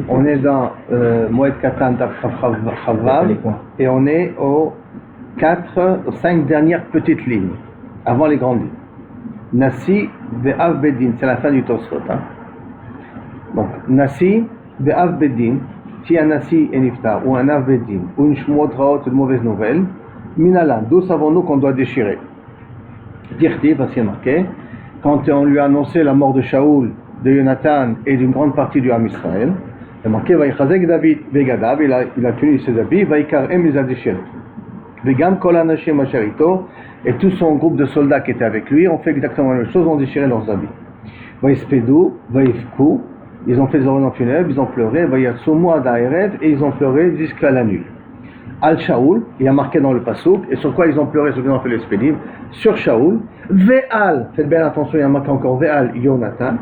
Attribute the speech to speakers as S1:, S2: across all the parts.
S1: On est dans Moed Katan Chavav et on est aux 5 dernières petites lignes, avant les grandes lignes. Nasi ve'av bedin, c'est la fin du Tosfot. Hein. Donc, Nasi ve'av bedin, si un Nasi est niftar, ou un av bedin, ou une shmuot raot, une mauvaise nouvelle, minalan, d'où savons-nous qu'on doit déchirer? Dirti, parce qu'il est marqué, quand on lui a annoncé la mort de Shaoul, de Jonathan et d'une grande partie du Ham Israël, il est marqué, Vaïchazek David Vegadav, il a tenu ses habits, Vaïkar Em les a déchirés. Vegam Kol Anashim Asherito, et tout son groupe de soldats qui étaient avec lui ont fait exactement la même chose, ont déchiré leurs habits. Vaïspedou, Vaïfkou, ils ont fait des oraisons funèbres, ils ont pleuré, Vaïatsumu Adaerev, et ils ont pleuré jusqu'à la nuit. Al Shaoul, il y a marqué dans le Passouk, et sur quoi ils ont pleuré, ceux qui ont fait le Spédim, sur Shaoul, Ve'al, faites bien attention, il y a marqué encore Ve'al Jonathan,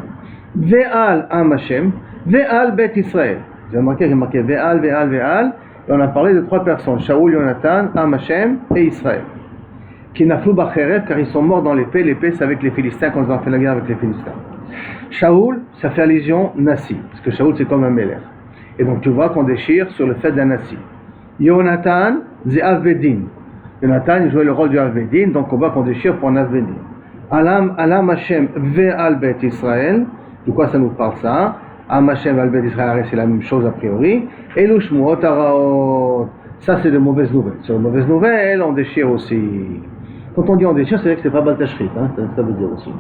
S1: Ve'al Am Hashem, Ve'al Bet Israël. Vous avez marqué, il y a marqué Ve'al, Ve'al, Ve'al, et on a parlé de 3 personnes, Shaoul, Jonathan, Am Hashem et Israël. Qui naflou b'acheret, car ils sont morts dans l'épée, l'épée c'est avec les Philistins quand ils ont fait la guerre avec les Philistins. Shaoul, ça fait allusion Nasi, parce que Shaoul c'est comme un Melech. Et donc tu vois qu'on déchire sur le fait d'un Nasi. Jonathan, c'est Avvedin. Jonathan, il jouait le rôle du Avvedin, donc on voit qu'on déchire pour un Avvedin. Alam Hashem ve'al bet Israël, de quoi ça nous parle ça? Am Hashem ve'al bet Israël, c'est la même chose a priori. Et le Shmuot Araot, ça c'est de mauvaises nouvelles. Sur les mauvaises nouvelles, on déchire aussi. Quand on dit on déchire, c'est vrai que c'est pas Baltashrit, hein, ça veut dire aussi.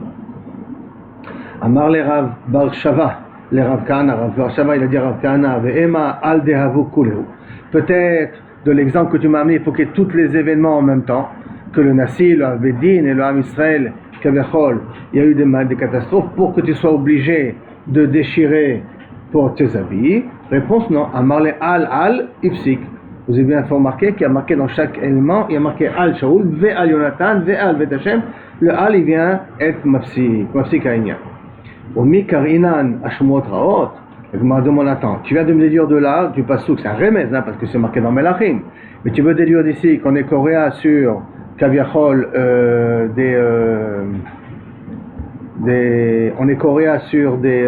S1: Amar le Rav Bar Shava, le Rav Kahana, Rav Bar Shava, il a dit Rav Kahana, ve'ema al dehavu kuleu. Peut-être, de l'exemple que tu m'as amené, il faut qu'il y ait tous les événements en même temps, que le Nasi, le Avvedin et le Ham Israël, Kavechol, il y a eu des catastrophes, pour que tu sois obligé de déchirer pour tes habits. Réponse non, Amar le al ifsik. Vous avez bien remarqué qu'il y a marqué dans chaque élément, il y a marqué Al Shaoul, Ve'al Jonathan, Ve'al Bet Hashem. Le Al, il vient être Mafsik Aïnia. Omi Karinan Ashmot Raot, je me demande, attends, tu viens de me déduire de là, du Passouk, c'est un remède, hein, parce que c'est marqué dans Melachim. Mais tu veux déduire d'ici qu'on est coréen sur Kaviachol, on est coréen sur des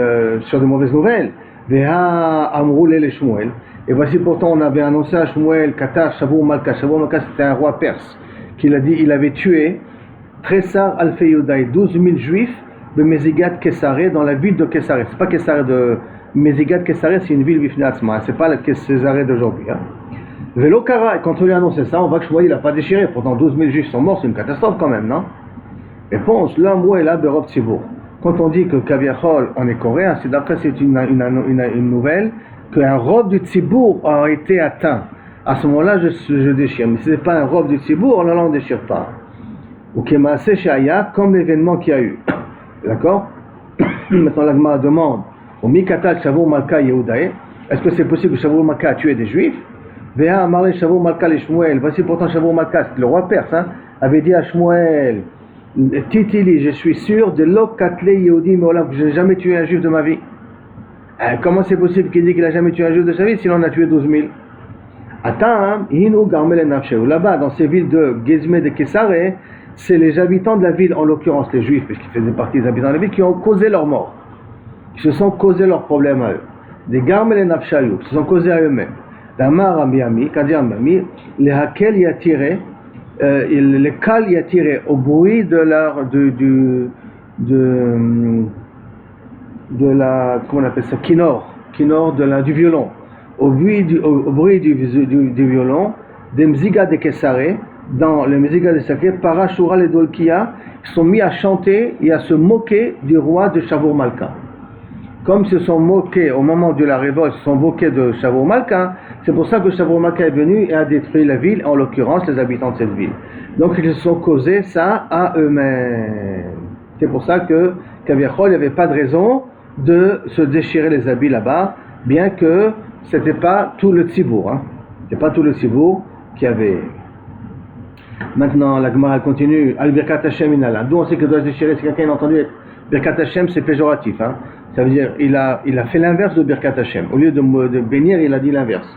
S1: mauvaises nouvelles. Veha Amroul et Shmuel. Et voici pourtant on avait annoncé à Shmuel, Qatar, Shavuot Malka. Shavuot Malka c'était un roi perse, qu'il a dit, il avait tué Tressar Alfei Yodaï, 12 000 juifs de Mezigat Kessaré, dans la ville de Kessaré. C'est pas Kessaré de Mezigat Kessaré, c'est une ville Bifnatzma, c'est pas le Kessaré d'aujourd'hui. Hein. Velo Kara, et quand on lui a annoncé ça, on voit que Shmuel il n'a pas déchiré, pourtant 12 000 juifs sont morts, c'est une catastrophe quand même, non? Réponse, là, moi et là, Berov Tzibour. Quand on dit que Kaviachol, on est coréen, c'est d'après c'est une nouvelle, qu'un robe du Tzibour a été atteint. À ce moment-là, je déchire. Mais si ce n'est pas un robe du Tzibour, là, on ne déchire pas. Ou Kemaase Shaya, comme l'événement qu'il y a eu. D'accord? Maintenant, la Gemara demande, au Mikatal Shavuot Malka Yehudae, est-ce que c'est possible que Shavuot Malka a tué des Juifs? Veha Amarle Shavuot Malka le Shmuel, voici pourtant Shavuot Malka, le roi perse, hein, avait dit à Shmuel, Titili, je suis sûr de l'Okatle Yehudi Meolam, que je n'ai jamais tué un Juif de ma vie. Comment c'est possible qu'il dit qu'il n'a jamais tué un Juif de sa vie, sinon on a tué 12 000? Attends, là-bas, dans ces villes de Gezme de Kessaré, c'est les habitants de la ville, en l'occurrence les Juifs, puisqu'ils faisaient partie des habitants de la ville, qui ont causé leur mort, qui se sont causés leurs problèmes à eux. Des Garmel et Nafshayou, qui se sont causés à eux-mêmes. Damar Amiami, Kadir Amiami, les Hakel y a tiré, les Kal y a tiré au bruit de la, comment on appelle ça, kinor du violon, au bruit du violon, des Mziga de Kessaré, dans les Mziga de Kessaré, Parashura et Dolkia, ils sont mis à chanter et à se moquer du roi de Shavuot Malka. Comme ils se sont moqués au moment de la révolte, ils se sont moqués de Shavuot Malka, c'est pour ça que Shavuot Malka est venu et a détruit la ville, en l'occurrence les habitants de cette ville. Donc ils se sont causés ça à eux-mêmes. C'est pour ça que Kaviachol, il n'y avait pas de raison de se déchirer les habits là-bas, bien que c'était pas tout le Tzibour, hein. C'était pas tout le Tzibour qui avait. Maintenant, la Gemara continue. Al Birkat Hashem inala. D'où on sait que doit se déchirer, si quelqu'un a entendu Birkat Hashem, c'est péjoratif, hein. Ça veut dire, il a fait l'inverse de Birkat Hashem. Au lieu de bénir, il a dit l'inverse.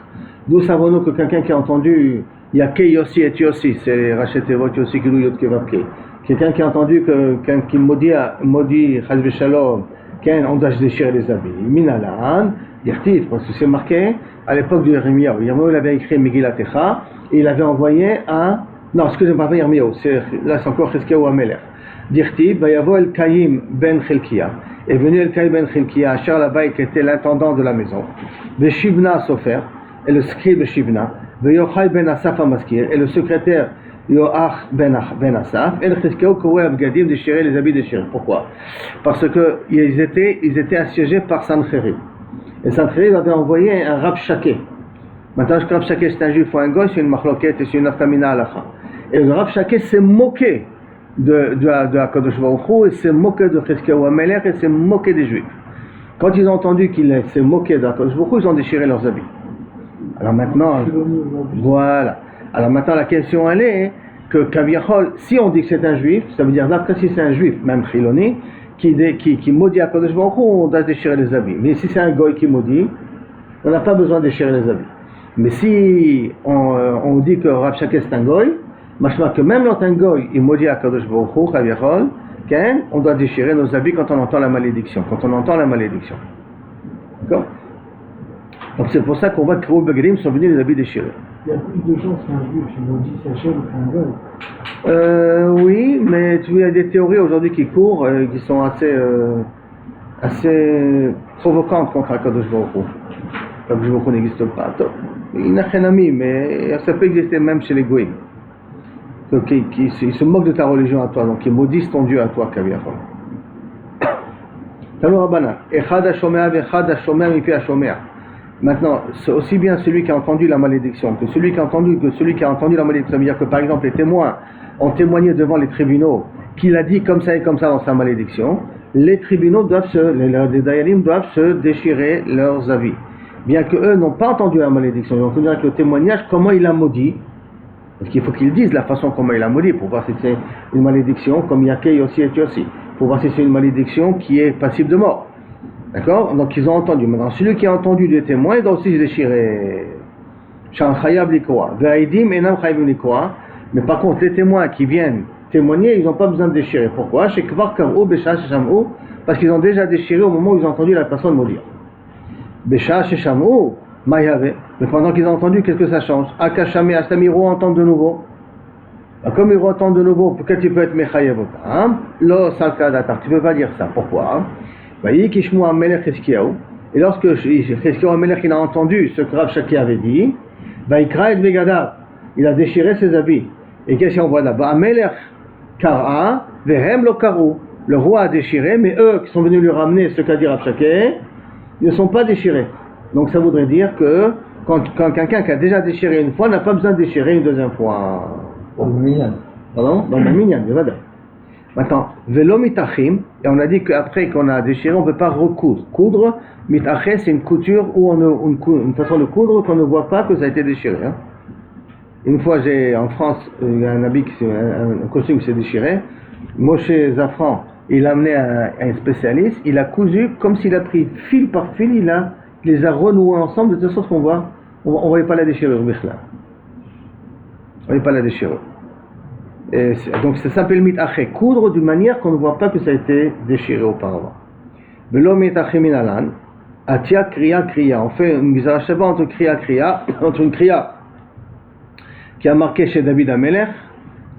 S1: D'où savons-nous que quelqu'un qui a entendu Yakei Yossi et Yossi, c'est Rachet Evot Yossi Kilu Yot Kevavke. Quelqu'un qui a entendu qui maudit Chaz V'Shalom on doit déchirer les habits. Minalan, dirtif, parce que c'est marqué à l'époque de Yermiyahu. Yermiyahu avait écrit Megilatecha et il avait envoyé un. Non, excusez-moi, pas Yermiyahu, là c'est encore Chizkiyahu Amelech. Dirtif, Vayavo El Kaïm ben Chilkiya. Est venu El Kaïm ben Chilkiya, Asher Labai, qui était l'intendant de la maison. Veshivna Sofer, et le scribe Shivna. Veyochai ben Asaf Amaskir, et le secrétaire Yoach ben Asaf, et le Chizkiyahu Koué Abgadim déchirer les habits déchirés. Pourquoi? Parce qu'ils étaient assiégés par Sancherib. Et Sancherib avait envoyé un Rav Shaké. Maintenant, le Rav Shaké c'est un juif ou un goy, c'est une machloket et c'est une afkamina halacha. Et le Rav Shaké s'est moqué de HaKadosh Baruch Hu, et s'est moqué de Chizkiyahu Amelech, et s'est moqué des juifs. Quand ils ont entendu qu'il s'est moqué de HaKadosh Baruch Hu, ils ont déchiré leurs habits. Alors maintenant, voilà. Alors maintenant, la question elle est que Kaviachol, si on dit que c'est un juif, ça veut dire d'après si c'est un juif, même Chiloni, qui maudit HaKadosh Baruch Hu, on doit déchirer les habits. Mais si c'est un goy qui maudit, on n'a pas besoin de déchirer les habits. Mais si on dit que Rav Shaké c'est un goy, machma que même quand un goy il maudit HaKadosh Baruch Hu, Kaviachol, on doit déchirer nos habits quand on entend la malédiction. D'accord? Donc c'est pour ça qu'on voit que Krouv Begadim sont venus les habits déchirés.
S2: Il y a plus de gens qui sont un juif, ils maudit Sachem ou un goy.
S1: Oui, mais il y a des théories aujourd'hui qui courent, qui sont assez provocantes contre HaKadosh Baruch Hu. HaKadosh Baruch Hu n'existe pas. Il n'a rien ami, mais ça peut exister même chez les goïs. Ils se moquent de ta religion à toi, donc ils maudissent ton Dieu à toi, Kaviachol. Talou Rabbana, Echad HaShomea v'Echad HaShomea mipi HaShomea. Maintenant, c'est aussi bien celui qui a entendu la malédiction que celui qui a entendu la malédiction. Ça veut dire que par exemple les témoins ont témoigné devant les tribunaux qu'il a dit comme ça et comme ça dans sa malédiction. Les tribunaux les dayanim doivent se déchirer leurs avis. Bien qu'eux n'ont pas entendu la malédiction, ils ont entendu avec le témoignage comment il a maudit. Parce qu'il faut qu'ils disent la façon comment il a maudit pour voir si c'est une malédiction comme Yaké, Yossi et Yossi. Pour voir si c'est une malédiction qui est passible de mort. D'accord? Donc ils ont entendu. Maintenant, celui qui a entendu des témoins, il doit aussi se déchirer. Mais par contre, les témoins qui viennent témoigner, ils n'ont pas besoin de déchirer. Pourquoi? Parce qu'ils ont déjà déchiré au moment où ils ont entendu la personne maudire. Mais pendant qu'ils ont entendu, qu'est-ce que ça change? Akashame, Astam, ils entendent de nouveau. Comme ils entendent de nouveau, pourquoi tu peux être Mechayevotam? Lo Salkadatar, tu ne peux pas dire ça. Pourquoi? Et lorsque Chizkiyahu Amelech il a entendu ce que Rav Shaké avait dit, il a déchiré ses habits. Et qu'est-ce qu'on voit là-bas? Amelech Kara, Vehem lo Karu. Le roi a déchiré, mais eux qui sont venus lui ramener ce qu'a dit Rav Shaké, ne sont pas déchirés. Donc ça voudrait dire que quand quelqu'un qui a déjà déchiré une fois n'a pas besoin de déchirer une deuxième fois. Pardon? Dans le minyan, maintenant, velo mitachim, et on a dit qu'après qu'on a déchiré, on ne peut pas recoudre. Coudre, mitaché, c'est une couture où une façon de coudre qu'on ne voit pas que ça a été déchiré. Hein. Une fois, en France, il y a un habit, un costume qui s'est déchiré. Moshe Zafran, il a amené un spécialiste, il a cousu comme s'il a pris fil par fil, il les a renoués ensemble de telle sorte qu'on voit, on ne voyait pas la déchirure. On ne voyait pas la déchirure. Donc ça s'appelle mitaché, coudre d'une manière qu'on ne voit pas que ça a été déchiré auparavant. Velo mitaché minalan, atia kriya kriya. On fait une mizrachava entre kriya, entre une kriya qui a marqué chez David Amelech,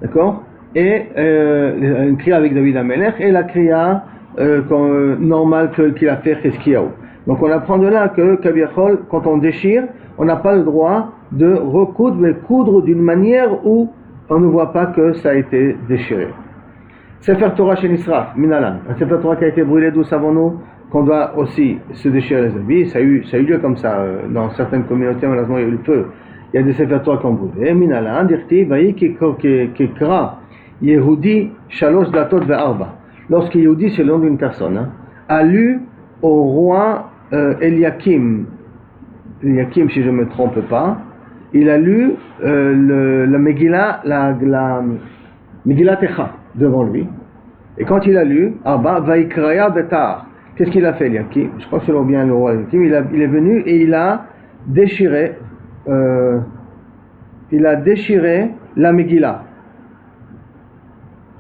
S1: d'accord, et une kriya avec David Amelech, et la kriya normale qu'il a fait Chizkiyahu. Donc on apprend de là que Kaviachol, quand on déchire, on n'a pas le droit de recoudre, mais coudre d'une manière où on ne voit pas que ça a été déchiré. Sefer Torah chez Nisraf, Minalan. Un Sefer Torah qui a été brûlé, d'où savons-nous qu'on doit aussi se déchirer les habits. Ça a eu lieu comme ça dans certaines communautés, malheureusement il y a eu le feu. Il y a des Sefer Torah qui ont brûlé. Minalan, dirti, vayi kekra, Yehudi, shalosh datot ve'arba. Lorsque Yehudi, c'est le nom d'une personne, a lu au roi Eliakim, si je ne me trompe pas, il a lu la Megillah, la Megillah Techa devant lui. Et quand il a lu, Vaikraya Betar, qu'est-ce qu'il a fait, Eliakim? Je crois que c'est bien le roi Eliakim. Il est venu et il a déchiré la Megillah.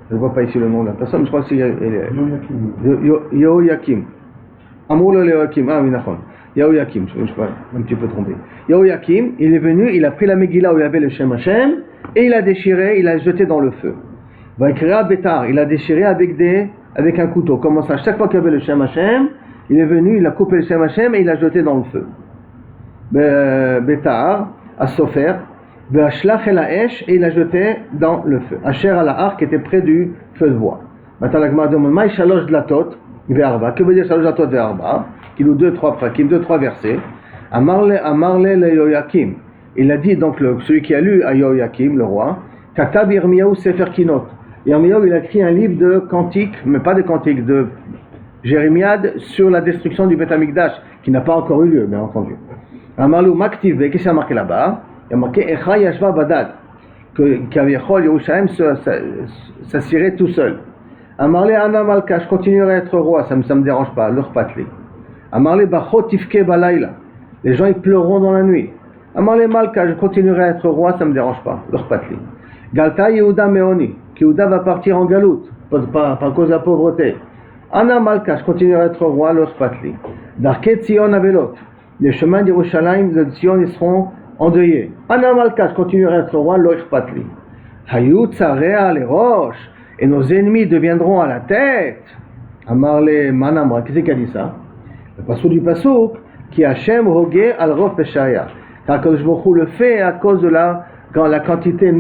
S1: Je ne vois pas ici le nom de la personne, je crois que c'est Yehoyakim. Amour le Yehoyakim, ah oui, d'accord. Yehoyakim, je suis pas un petit peu trompé. Yehoyakim, il est venu, il a pris la Megillah où il y avait le Shem Hashem, et il a déchiré, il a jeté dans le feu. Vaikrea Betar, il a déchiré avec un couteau. Comment ça? Chaque fois qu'il y avait le Shem Hashem, il est venu, il a coupé le Shem Hashem et il a jeté dans le feu. Betar, à Sofer, Be'ashlach el ha'esh, et il a jeté dans le feu. Asher al ha'ar, qui était près du feu de bois. Maintenant la Gemara demande, Maï shalosh dlatot ve'arba. Que veut dire shalosh dlatot ve'arba? Qu'il nous 2-3 prakim, 2-3 versets. Amarle le Yehoyakim. Il a dit donc celui qui a lu à Yehoyakim, le roi, Katab Yirmiyahu Sefer Kinot. Yirmiyahu, il a écrit un livre de cantiques, mais pas de cantiques, de Jérémiade sur la destruction du Beth Amikdash, qui n'a pas encore eu lieu, bien entendu. Amarlu Maktiv, qu'est-ce qu'il y a marqué là-bas? Il y a marqué Echa Yashva Badad, qu'Aviechol Yerushalayim s'assirait tout seul. Amarle Ana Malka, je continuerai à être roi, ça me dérange pas, leur patli. Amarle Bachot Tifke Balayla, les gens ils pleureront dans la nuit. Amarle Malka, je continuerai à être roi, ça me dérange pas, leur patli. Galta Yehuda Meoni, Yehuda va partir en galoute, par cause de la pauvreté. Ana Malka, je continuerai à être roi, leur patli. Darke Tzion Avelot, les chemins d'Yerushalayim, de Tzion, ils seront endeuillés. Ana Malka, je continuerai à être roi, leur patli. Hayut Tzarea les roches, et nos ennemis deviendront à la tête. Amarle Manamra, qui c'est qui a dit ça? Le passouk du passouk, qui Hashem Rogé al Rov Peshaya. Car Kadosh Baruch Hu le fait à cause de la quantité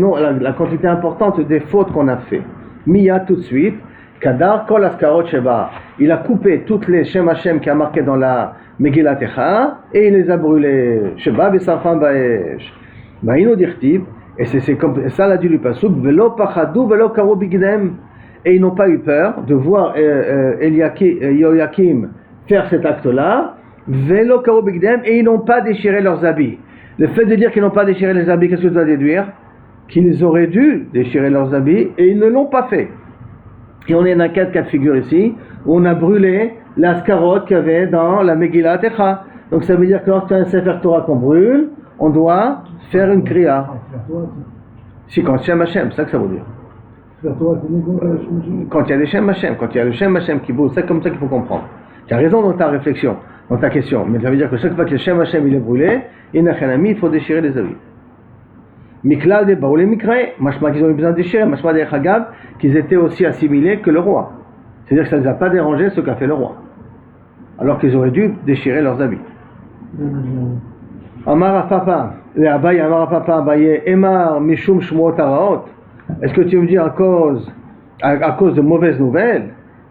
S1: importante des fautes qu'on a fait. Mia tout de suite, Kadar Kol Askarot Sheba. Il a coupé toutes les Shem Hashem qui a marqué dans la Megillat Echa et il les a brûlés. Sheba Besarfam Baesh. Baïno Dirtib. Et c'est comme ça l'a dit le passouk. Velo Pachadou Velo Karo Bigdem. Et ils n'ont pas eu peur de voir Yehoyakim faire cet acte-là. Velo Karo Bigdem. Et ils n'ont pas déchiré leurs habits. Le fait de dire qu'ils n'ont pas déchiré les habits, qu'est-ce que tu dois déduire? Qu'ils auraient dû déchirer leurs habits et ils ne l'ont pas fait. Et on est dans 4 cas de figure ici, où on a brûlé la scarotte qu'il y avait dans la Megillat Echa. Donc ça veut dire que lorsqu'il y a un Sefer Torah qu'on brûle, on doit faire une kriya. Si, quand Shem Hashem, c'est ça que ça veut dire. Quand il y a des Shem Hashem, quand il y a le Shem Hashem qui brûle, c'est comme ça qu'il faut comprendre. Tu as raison dans ta réflexion, dans ta question, mais ça veut dire que chaque fois que le Shem Hashem il est brûlé, il faut déchirer les habits. Miklal de Baoulé Mikrae, machma qu'ils ont eu besoin de déchirer, machma de Chagab, qu'ils étaient aussi assimilés que le roi. C'est-à-dire que ça ne les a pas dérangé ce qu'a fait le roi. Alors qu'ils auraient dû déchirer leurs habits. Amar Papa, le Abaye, Amar Papa, Abaye, Emar, Mishum Shmuot Araot. Est-ce que tu veux me dire à cause de mauvaises nouvelles?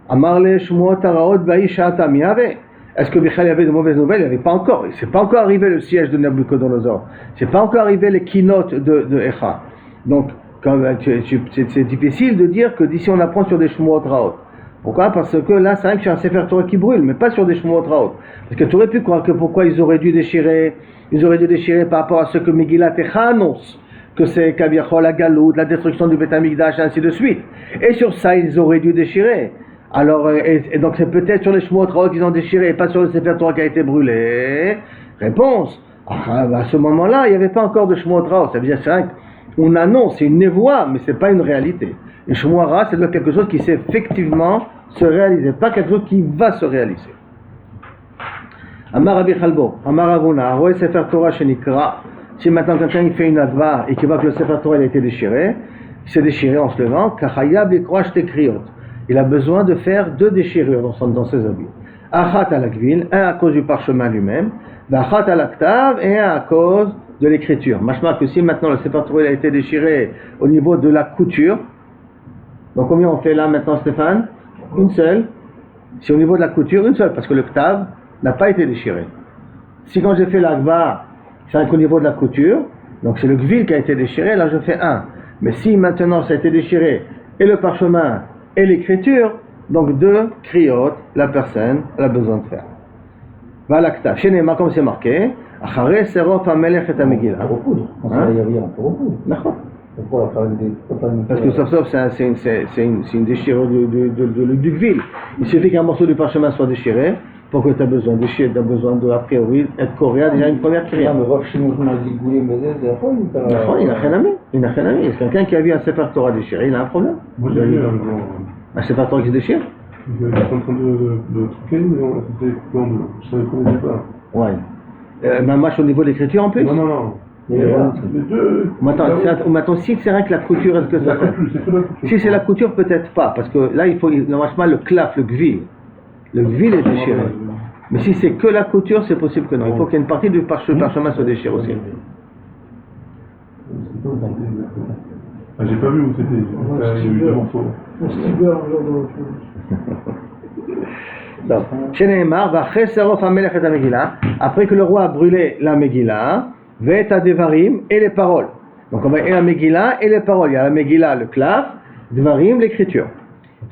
S1: Amar le Shmuot Araot, Bayi Shata Miave. Est-ce que Michal y avait de mauvaises nouvelles? Il n'y avait pas encore. C'est pas encore arrivé le siège de Nabucodonosor. C'est pas encore arrivé les keynotes de Echa. Donc, c'est difficile de dire que d'ici on apprend sur des Shmuot Raot. Pourquoi? Parce que là, c'est vrai que c'est un Sefer Torah qui brûle, mais pas sur des Shmuot Raot. Parce que tu aurais pu croire que pourquoi ils auraient dû déchirer par rapport à ce que Megillat Echa annonce, que c'est Kaviachol, la Galoute, la destruction du Beth Amikdash, ainsi de suite. Et sur ça, ils auraient dû déchirer. Alors, et donc c'est peut-être sur les Shmuot Raot qu'ils ont déchiré et pas sur le Sefer Torah qui a été brûlé. Réponse. À ce moment-là, il n'y avait pas encore de Shmuot Raot. Ça veut dire c'est vrai qu'on annonce, c'est une névoie, mais ce n'est pas une réalité. Et Shmuot Raot, c'est quelque chose qui s'est effectivement se réaliser, pas quelque chose qui va se réaliser. Amar Rabbi Chalbo, Amar Avuna, Aroé Sefer Torah Shenikra. Si maintenant quelqu'un il fait une adva et qu'il voit que le Sefer Torah a été déchiré, il s'est déchiré en se levant, Kachayab Likroach Tekriot. Il a besoin de faire 2 déchirures dans ses habits. Achat à la gvil, un à cause du parchemin lui-même, achat à l'aktav et un à cause de l'écriture. Machma que si maintenant le Sefer Torah a été déchiré au niveau de la couture, donc combien on fait là maintenant Stéphane? Une seule. Si au niveau de la couture, une seule, parce que le ktav n'a pas été déchiré. Si quand j'ai fait l'akba, c'est qu'au niveau de la couture, donc c'est le gvil qui a été déchiré, là je fais 1. Mais si maintenant ça a été déchiré et le parchemin et l'écriture, donc 2 kriyot, la personne a besoin de faire. Valakta, chez Nema, comme c'est marqué, Achare Serof Amelech et Amegila. Parce que sauf c'est une déchirure du gvil. Il suffit qu'un morceau du parchemin soit déchiré pour que tu as besoin de déchirer, tu as besoin de, a priori, être coréen, déjà une première kriya. Il n'a rien ami. C'est quelqu'un qui a vu un Sefer Torah déchiré, il a un problème. Un Sefer Torah qui se déchire?
S3: J'étais en train de truquer, mais on était en deux. Je savais qu'on n'était pas.
S1: Ouais. Même match au niveau de l'écriture en plus.
S3: Non. Les deux.
S1: Maintenant, si c'est rien que la couture, est-ce que ça fait?
S3: C'est que la couture.
S1: Si c'est la couture, peut-être pas, parce que là, il faut normalement le claf, le gvil. Le gvil est déchiré. Mais si c'est que la couture, c'est possible que non. Il faut qu'il y ait une partie du parchemin se déchire aussi.
S3: J'ai pas vu où c'était. Il y a eu des morceaux.
S2: Un stiber, un genre de
S1: après que le roi a brûlé la Megillah, Veta Devarim et les paroles. Donc on va et la Megillah et les paroles. Il y a la Megillah, le claf, Devarim, l'écriture.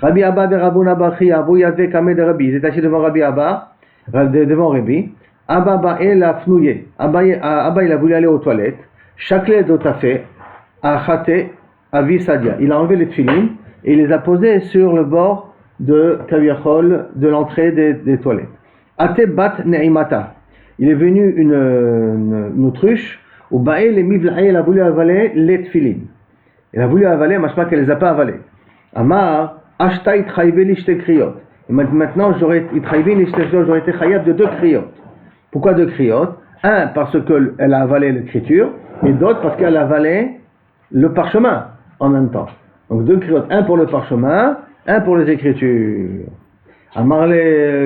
S1: Rabbi Abba de Rabouna Bachi, Abou Yadve Kameh de Rabbi. Ils étaient assis devant Rabbi Abba, devant Rabbi. Abba Ba'e l'a fnouillé. Abba il a voulu aller aux toilettes. Chakle d'Otafé, Achate, Avi Sadia. Il a enlevé les tefilines et il les a posés sur le bord de Kaviachol, de l'entrée des toilettes. Ate bat ne'imata. Il est venu une autruche, où Ba'e les mivla'i, il a voulu avaler les tefilines. Il a voulu avaler, machma qu'elle les a pas avalées. Amar, ashta itchaïve l'ishte kriyot. Et maintenant, j'aurais été chayav de 2 kriyot. Pourquoi 2 kriyot? Un, parce qu'elle a avalé l'écriture, et d'autre, parce qu'elle a avalé le parchemin en même temps. Donc 2 kriyot, un pour le parchemin, un pour les écritures. Amarle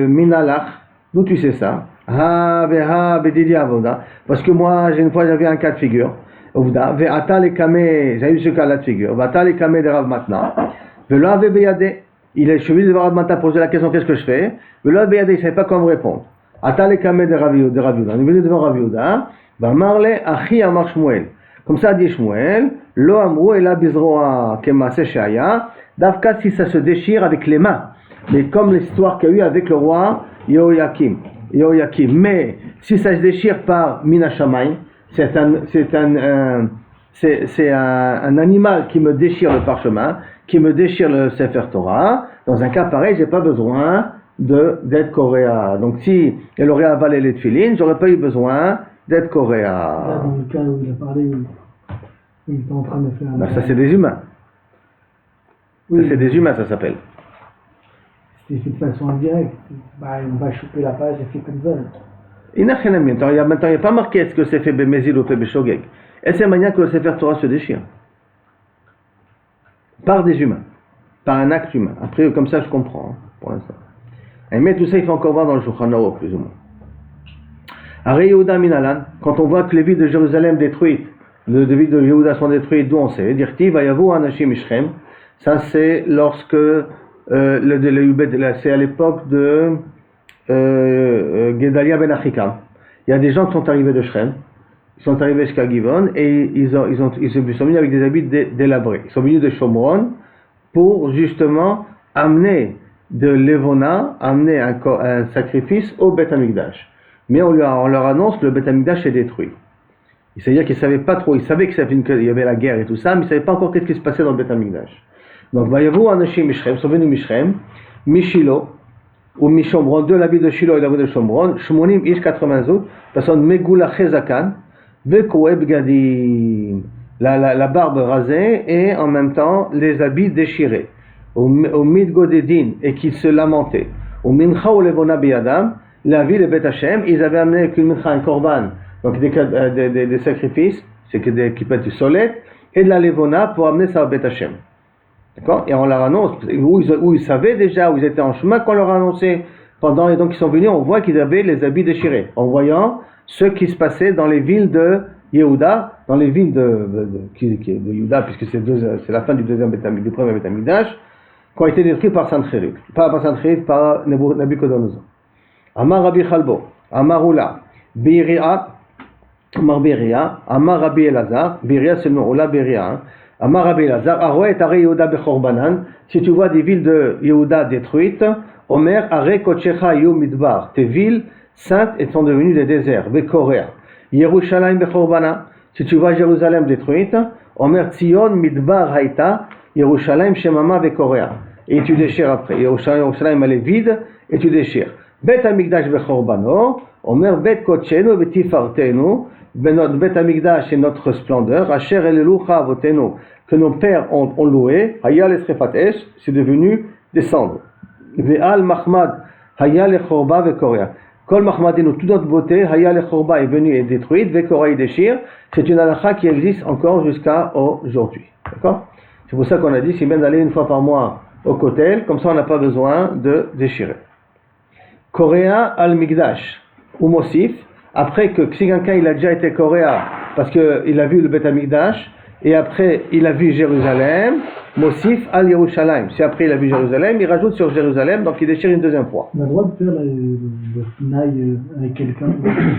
S1: minalach, d'où tu sais ça? Ha beha bedidi avoda. Parce que moi, une fois j'avais un cas de figure. Ovda, ve'ata le kameh, j'ai eu ce cas-là de figure. Ve'ata le kameh de Rav Matna. Ve'lo ave beyade. Il est chevelu de Rav Matna poser la question, qu'est-ce que je fais? Ve'lo ave beyade, il ne savait pas comment répondre. Ata le kameh de Rav Yehuda. On est venu devant Rav Yehuda. Ve'amarle achi amar Shmuel. Comme ça dit Shmuel, lo amru ela bizroa kemase sheaya. Davka si ça se déchire avec les mains, mais comme l'histoire qu'il y a eu avec le roi Yehoyakim. Mais si ça se déchire par Mina Shamayim, c'est un animal qui me déchire le parchemin, qui me déchire le Sefer Torah. Dans un cas pareil, j'ai pas besoin d'être coréa. Donc si elle aurait avalé les tefilines, j'aurais pas eu besoin d'être coréa.
S2: Là, dans le cas où il a parlé, où il était en train de faire.
S1: Ça c'est des humains.
S2: Oui,
S1: ça, c'est des humains, ça s'appelle.
S2: C'était fait de façon indirecte. On va choper la page et fait comme ça.
S1: Maintenant, il n'y a pas marqué est-ce que c'est fait Bémézil ou fait Béchogeg. Et c'est la manière que le Sefer Torah se déchire. Par des humains. Par un acte humain. Après, comme ça, je comprends, pour l'instant. Mais tout ça, il faut encore voir dans le Shulchan Aruch, plus ou moins. Arei Yehuda Minalan, quand on voit que les villes de Jérusalem détruites, les villes de Yehuda sont détruites, d'où on sait, Dirti, Vayavu Anashim Ishrem. Ça, c'est lorsque, c'est à l'époque de Gedalia ben Achikam. Il y a des gens qui sont arrivés de Shrem, ils sont arrivés jusqu'à Givon, et ils sont venus avec des habits délabrés. Ils sont venus de Shomron pour justement amener de Levona, amener un sacrifice au Beth Amikdash. Mais on leur annonce que le Beth Amikdash est détruit. C'est-à-dire qu'ils ne savaient pas trop, ils savaient qu'il y avait la guerre et tout ça, mais ils ne savaient pas encore qu'est-ce qui se passait dans le Beth Amikdash. Donc, voyez-vous, Anashim Mishrem, sont venus Mishrem, Mishilo, ou Mishomron, de la ville de Shilo et de la ville de Shomron, Shmonim Ish 80 autres, personne Megula Chezakan, Vekoeb Gadim, la barbe rasée et en même temps les habits déchirés, au Midgodedin, et qui se lamentaient, au Mincha ou Levona Biyadam, la ville de Beth Hashem, ils avaient amené avec une Mincha, un Korban, donc des sacrifices, c'est que qui peut être du solet, et de la Levona pour amener ça au Beth Hashem. D'accord? Et on leur annonce, où ils savaient déjà, où ils étaient en chemin, qu'on leur a annoncé pendant, et donc ils sont venus, on voit qu'ils avaient les habits déchirés, en voyant ce qui se passait dans les villes de Yehuda, dans les villes de Yehuda, puisque c'est la fin du premier Beth Amikdash, qui ont été détruits par Sancheriv, pas par Sancheriv, par Nabucodonosor. Amar Rabbi Chalbo, Amar Ula, Biria, Amar Biria, Amar Rabbi Elazar, Biria c'est le nom, Ula Biria, Amar Rabbi Elazar, Aroet Are Yehuda Bechorbanan, si tu vois des villes de Yehuda détruites, Omer Are Kochecha Yu Midbar, tes villes saintes sont devenues des déserts, Bekorea, Yerushalayim Bechorbanan, si tu vois Jérusalem détruite, Omer Tzion Midbar Haïta, Yerushalayim Shemama Bekorea, et tu déchires après, Yerushalayim elle est vide, et tu déchires. Bet Amikdash Bechorbano, Omer Bet Kochenu Betifartenu, Bet Amikdash est notre splendeur, Asher Elelucha Avotenu, que nos pères ont loué, Hayal Esrefatesh, c'est devenu des cendres. Ve'al mahmad haya lechorba ve'korea. Kol mahmadinu, toute notre beauté, haya lechorba est venue et détruite, ve'korea il déchire. C'est une halakha qui existe encore jusqu'à aujourd'hui. D'accord? C'est pour ça qu'on a dit, c'est bien d'aller une fois par mois au kotel, comme ça on n'a pas besoin de déchirer. Korea al-Migdash, ou Mosif, après que si quelqu'un il a déjà été Korea, parce qu'il a vu le Beth Amikdash, et après il a vu Jérusalem, Mosif al-Yerushalayim. Si après il a vu Jérusalem, il rajoute sur Jérusalem, donc il déchire une deuxième fois.
S2: On a le droit de faire le Tnaï avec quelqu'un.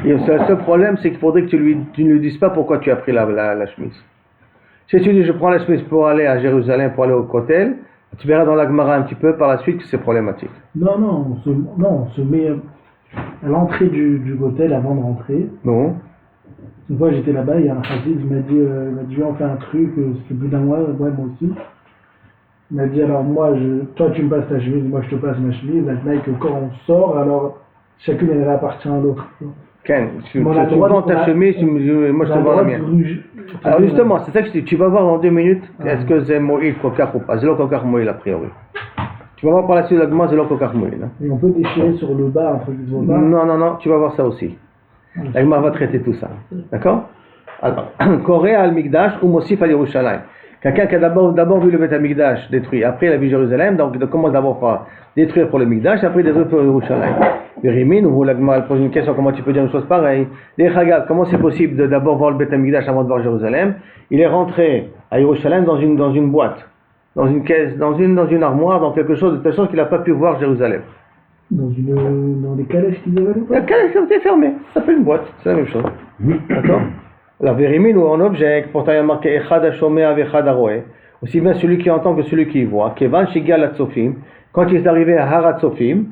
S1: Et le seul problème, c'est qu'il faudrait que tu ne lui dises pas pourquoi tu as pris la chemise. Si tu dis je prends la chemise pour aller à Jérusalem, pour aller au Kotel, tu verras dans la Gemara un petit peu par la suite que c'est problématique.
S2: Non, on se met à l'entrée du hôtel avant de rentrer.
S1: Non.
S2: Une fois j'étais là-bas, il y a un chassid, il m'a dit on fait un truc, ça fait plus d'un mois, ouais, moi aussi. Il m'a dit alors toi tu me passes ta chemise, moi je te passe ma chemise, la que quand on sort, alors chacune elle appartient à l'autre.
S1: Ken, tu vends ta chemise, moi je te vends la mienne. Alors justement, c'est ça que je dis, tu vas voir en 2 minutes, est-ce que c'est Moïl Kokar ou pas. C'est le Kokar Moïl a priori. Tu vas voir par la suite l'agma, c'est le Kokar Moïl.
S2: Et on peut déchirer sur le bas, entre les bas.
S1: Non, tu vas voir ça aussi. L'agma va traiter tout ça. D'accord? Alors, Korea al-Migdash ou Mosif al-Yerushalayim. Quelqu'un qui a d'abord vu le Beth Amikdash détruit, après il a vu Jérusalem, donc il commence d'abord par détruire pour le Mikdash, après il détruit pour Yerushalayim. Rimin, ou l'agma pose une question, comment tu peux dire une chose pareille? Comment c'est possible de d'abord voir le Beth Amikdash avant de voir Jérusalem? Il est rentré à Yerushalayim dans une boîte, dans une caisse, dans une armoire, dans quelque chose de telle sorte qu'il n'a pas pu voir Jérusalem.
S2: Dans les calèches qu'ils avaient là?
S1: La calèche était fermée, ça fait une boîte, c'est la même chose. D'accord? La vérimin ou en objet, pourtant il y a marqué Echad Hashomea v'Echad Haroe, aussi bien celui qui entend que celui qui voit. Kevan Shigal Atzofim, quand il est arrivé à Haratzofim,